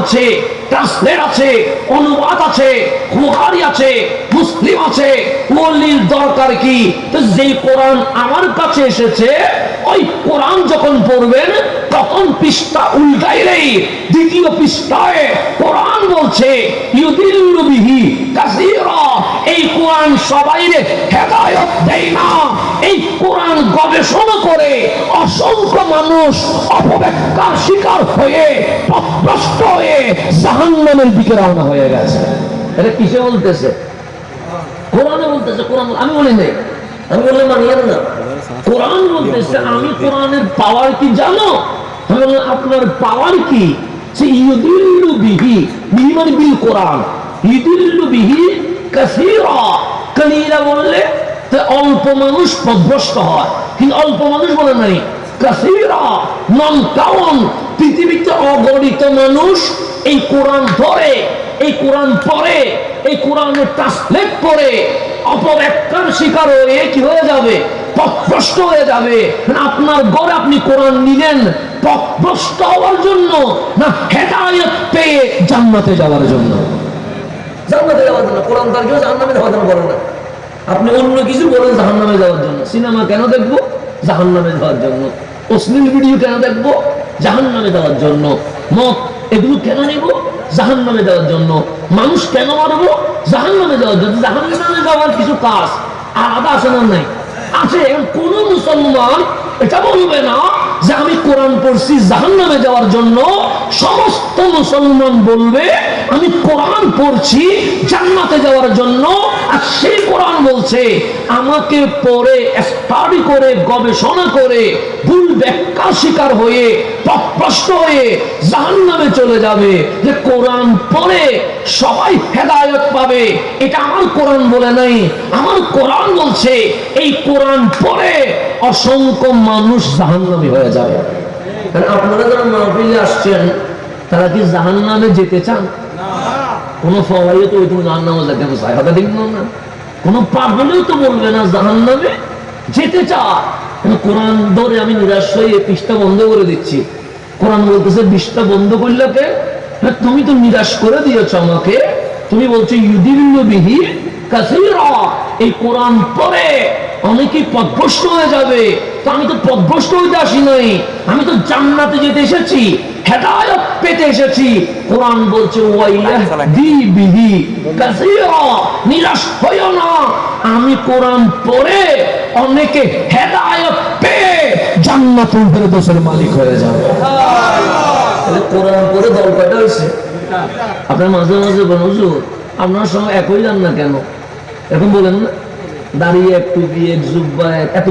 আছে, ট্রান্সলেট আছে, অনুবাদ আছে, বুখারী আছে, মুসলিম আছে। ওলির দরকার কি? তো যেই কোরআন আমার কাছে এসেছে ওই কোরআন যখন পড়বেন তখন পৃষ্ঠা উল্টাইলেই দ্বিতীয় পৃষ্ঠায় কোরআন বলছে ইউদিল্লু বিহি কাসীরা। এই কোরআন সবাইরে হেদায়েত দেয় না। এই কোরআন গবেষণা করে অসংখ্য মানুষ অপব্যাখ্যার শিকার হয়ে পথভ্রষ্ট হয়ে জাহান্নামের দিকে রওনা হয়ে গেছে। এটা কিসে বলতেছে? কোরআনে বলতেছে। কোরআন আমি বলি নাই, আমি বললে মানিয়েন না। কোরআন বলতেছে। আমি কোরআনের পাওয়ার কি জানো? আমি বললাম আপনার পাওয়ার কি? সে ইউদিল্লু বিহি, বিহি মানে বিল কোরআন, ইউদিল্লু বিহি কাসীরা। কালীরা বললে অল্প মানুষ পথভ্রষ্ট হয়, কিন্তু অল্প মানুষ বলে নাই, কাসীরা নন কাউন। পৃথিবীতে অগণিত মানুষ এই কোরআন ধরে, এই কোরআন পড়ে, এই কোরআনের ট্রান্সলেট করে অপব্যাখ্যার শিকার হয়ে কি হয়ে যাবে? পথভ্রষ্ট হয়ে যাবে। আপনার ঘরে আপনি কোরআন নিলেন পথভ্রষ্ট হওয়ার জন্য না হেদায়েত পেয়ে জান্নাতে যাওয়ার জন্য? জান্নাতে যাওয়ার জন্য। কোরআন তার কেউ জাহান্নামে যাওয়ার জন্য বলে না। আপনি অন্য কিছু বলেন জাহান্নামে যাওয়ার জন্য। সিনেমা কেন দেখবো? জাহান্নামে যাওয়ার জন্য। অশ্লীল ভিডিও কেন দেখবো? জাহান্নামে যাওয়ার জন্য। মদ এগুলো কেন নেব? জাহান্নামে যাওয়ার জন্য। মানুষ কেন মারবো? জাহান্নামে যাওয়ার জন্য। জাহান্নামে যাওয়ার কিছু কাজ আলাদা আছে না? নাই, আছে। কোন মুসলমান এটা বলবে না যে আমি কোরআন পড়ছি জাহান্নামে যাওয়ার জন্য। সমস্ত মুসলমান বলবে আমি কোরআন পড়ছি জান্নাতে যাওয়ার জন্য। আর সেই কোরআন বলছে আমাকে পড়ে স্টাডি করে গবেষণা করে ভুল ব্যাখ্যা শিকার হয়ে পথভ্রষ্ট হয়ে জাহান্নামে চলে যাবে। যে কোরআন পড়ে সবাই হেদায়েত পাবে এটা আমার কোরআন বলে নাই। আমার কোরআন বলছে এই কোরআন পড়ে অসংখ্য মানুষ জাহান্নামী হয়ে যাবে। আপনারা যারা মাহফিলে আসছেন তারা কি জাহান্নামে যেতে চান? কোন ফলাইও তো ওই তুমি জাহান্নামে যেতে চায়, কথা ঠিক না? কোন পাগলেও তো বলবে না জাহান্নামে যেতে চায়। কোরআন ধরে আমি নিরাশ হয়ে পৃষ্ঠা বন্ধ করে দিচ্ছি। কোরআন বলতেছে পৃষ্ঠা বন্ধ করলে কে? তুমি তো নিরাশ করে দিয়েছ আমাকে। তুমি বলছো ইউদিল্লু বিহি কাসীরা, এই কোরআন পড়ে অনেকেই পথভ্রষ্ট হয়ে যাবে। তো আমি তো পথভ্রষ্ট হইতে আসি নাই, আমি তো জান্নাতে যেতে এসেছি, হেদায়েত পেতে এসেছি। কোরআন বলছে ওয়াইয়াহদি বিহি কাসীরা, নিরাশ হইও না। আমি কোরআন পড়ে অনেকে হেদায়েত পেয়ে জান্নাতুল ফেরদৌসের মালিক হয়ে যাবে। তাহলে কোরআন পড়ে দল কয়টা হয়েছে? আপনার মাঝে মাঝে বলেন হুজুর আপনার সঙ্গে একই যান না কেন? এখন বলেন না, দাঁড়িয়ে এক টুপি এক জুব্বা এত